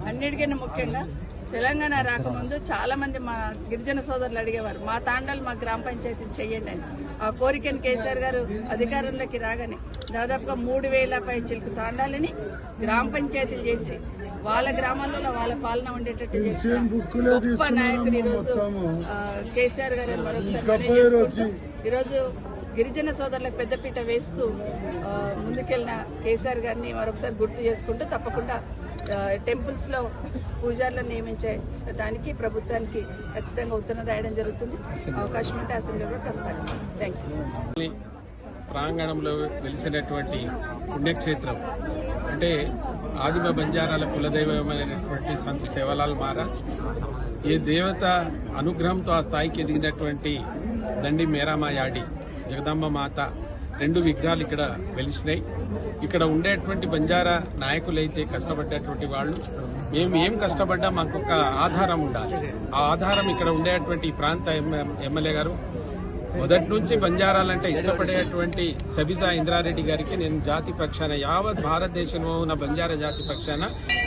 అన్నిటికన్నా ముఖ్యంగా తెలంగాణ రాకముందు చాలా మంది మా గిరిజన సోదరులు అడిగేవారు, మా తాండాలు మా గ్రామ పంచాయతీలు చెయ్యండి అని. ఆ కోరికను కేసీఆర్ గారు అధికారంలోకి రాగానే దాదాపుగా 3000 పైచిలకు తాండాలని గ్రామ పంచాయతీలు చేసి వాళ్ళ గ్రామాలలో వాళ్ళ పాలన ఉండేటట్టు చేసిన గొప్ప నాయకుడు ఈరోజు కేసీఆర్ గారు మరొకసారి ఈరోజు గిరిజన సోదరులకు పెద్దపీట వేస్తూ ముందుకెళ్లిన కేసీఆర్ గారిని మరొకసారి గుర్తు చేసుకుంటూ తప్పకుండా టెంపుల్స్ లో పూజారులను నియమించే దానికి ప్రభుత్వానికి ఖచ్చితంగా ఉత్తరం రాయడం జరుగుతుంది. అవకాశం ఉంటే అసెంబ్లీలో ప్రస్తావిస్తాం. Thank you. ప్రాంగణంలో వెలిసినటువంటి పుణ్యక్షేత్రం అంటే ఆదిమ బంజారాల కులదైవమైనటువంటి సంత సేవలాల్ మహారాజ్, ఈ దేవత అనుగ్రహంతో ఆ స్థాయికి ఎదిగినటువంటి దండి మేరామా యాడి జగదాంబ మాత 2 విగ్రహాలు ఇక్కడ వెలిసినాయి. ఇక్కడ ఉండేటువంటి బంజారా నాయకులైతే కష్టపడ్డటువంటి వాళ్ళు, మేము ఏం కష్టపడ్డా మాకు ఒక ఆధారం ఉండాలి. ఆ ఆధారం ఇక్కడ ఉండేటువంటి ప్రాంత ఎమ్మెల్యే గారు మొదటి నుంచి బంజారాలంటే ఇష్టపడేటువంటి సబితా ఇంద్రారెడ్డి గారికి నేను జాతి పక్షాన, యావత్ భారతదేశంలో ఉన్న బంజారా జాతి పక్షాన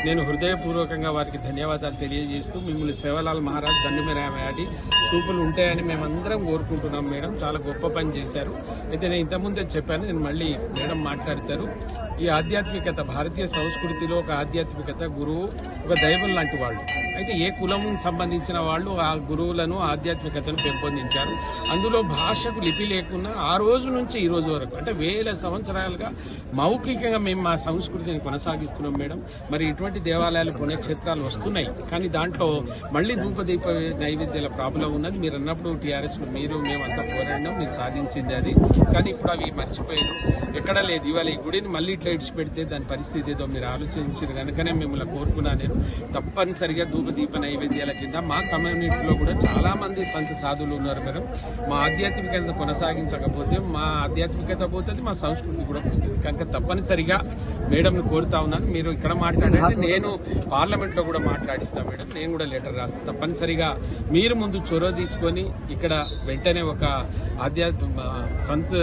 నేను హృదయపూర్వకంగా వారికి ధన్యవాదాలు తెలియజేస్తూ, మిమ్మల్ని సేవలాల్ మహారాజ్ దండమేరామయాడి చూపులు ఉంటాయని మేమందరం కోరుకుంటున్నాం. మేడం చాలా గొప్ప పని చేశారు. అయితే నేను ఇంతకుముందే చెప్పాను, నేను మళ్ళీ మేడం మాట్లాడతారు. ఈ ఆధ్యాత్మికత భారతీయ సంస్కృతిలో ఒక ఆధ్యాత్మికత, గురువు ఒక దైవం లాంటి వాళ్ళు. అయితే ఏ కులం సంబంధించిన వాళ్ళు ఆ గురువులను ఆధ్యాత్మికతను పెంపొందించారు. అందులో భాషకు లిపి లేకున్నా ఆ రోజు నుంచి ఈ రోజు వరకు అంటే 1000 సంవత్సరాలుగా మౌఖికంగా మేము మా సంస్కృతిని కొనసాగిస్తున్నాం మేడం. మరి ఇటువంటి దేవాలయాలు పుణ్యక్షేత్రాలు వస్తున్నాయి, కానీ దాంట్లో మళ్లీ ధూపదీప నైవేద్యాల ప్రాబ్లం ఉన్నది. మీరు అన్నప్పుడు టీఆర్ఎస్ మీరు మేమంతా పోరాడినాం, మీరు సాధించింది అది. కానీ ఇప్పుడు అవి మర్చిపోయారు, ఎక్కడా లేదు. ఇవాళ ఈ గుడిని మళ్ళీ ఇట్లా ఇడిచి పెడితే దాని పరిస్థితి ఏదో మీరు ఆలోచించారు కనుకనే మిమ్మల్ని కోరుకున్నా. నేను తప్పనిసరిగా ధూపదీప నైవేద్యాల కింద మా కమ్యూనిటీలో కూడా చాలా మంది సంత సాధువులు ఉన్నారు మేడం. మా ఆధ్యాత్మికత కొనసాగించకపోతే మా ఆధ్యాత్మికత పోతుంది, మా సంస్కృతి కూడా పోతుంది. కనుక తప్పనిసరిగా మేడంని కోరుతా ఉన్నాను. మీరు ఇక్కడ మాట్లాడండి, నేను పార్లమెంట్ లో కూడా మాట్లాడిస్తాను మేడం. నేను కూడా లెటర్ రాస్తాను. తప్పనిసరిగా మీరు ముందు చొరవ తీసుకొని ఇక్కడ వెంటనే ఒక సంత్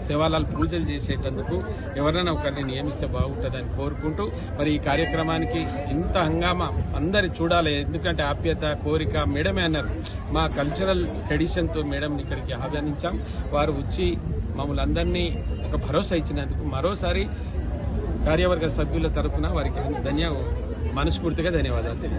సేవాలాల్ పూజలు చేసేటందుకు ఎవరైనా ఒకరిని నియమిస్తే బాగుంటుందని కోరుకుంటూ, మరి ఈ కార్యక్రమానికి ఇంత హంగామా అందరి చూడాలి. ఎందుకంటే ఆప్యాయత, కోరిక మేడమే అన్నారు. మా కల్చరల్ ట్రెడిషన్తో మేడంని ఇక్కడికి ఆహ్వానించాం. వారు వచ్చి మమ్మల్ని అందరినీ ఒక భరోసా ఇచ్చినందుకు మరోసారి కార్యవర్గ సభ్యుల తరఫున వారికి మనస్ఫూర్తిగా ధన్యవాదాలు తెలియజేస్తాం.